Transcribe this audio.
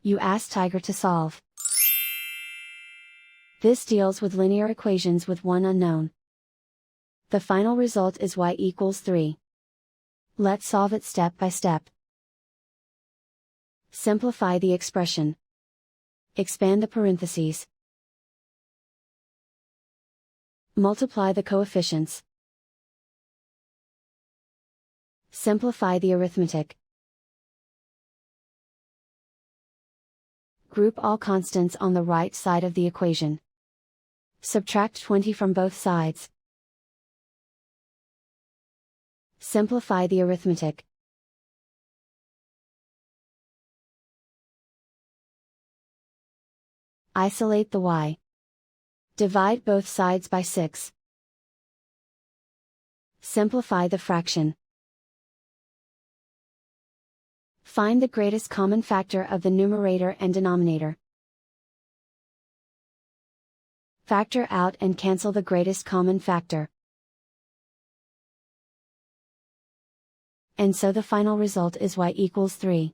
You ask Tiger to solve. This deals with linear equations with one unknown. The final result is y equals 3. Let's solve it step by step. Simplify the expression. Expand the parentheses. Multiply the coefficients. Simplify the arithmetic. Group all constants on the right side of the equation. Subtract 20 from both sides. Simplify the arithmetic. Isolate the y. Divide both sides by 6. Simplify the fraction. Find the greatest common factor of the numerator and denominator. Factor out and cancel the greatest common factor. And so the final result is y equals 3.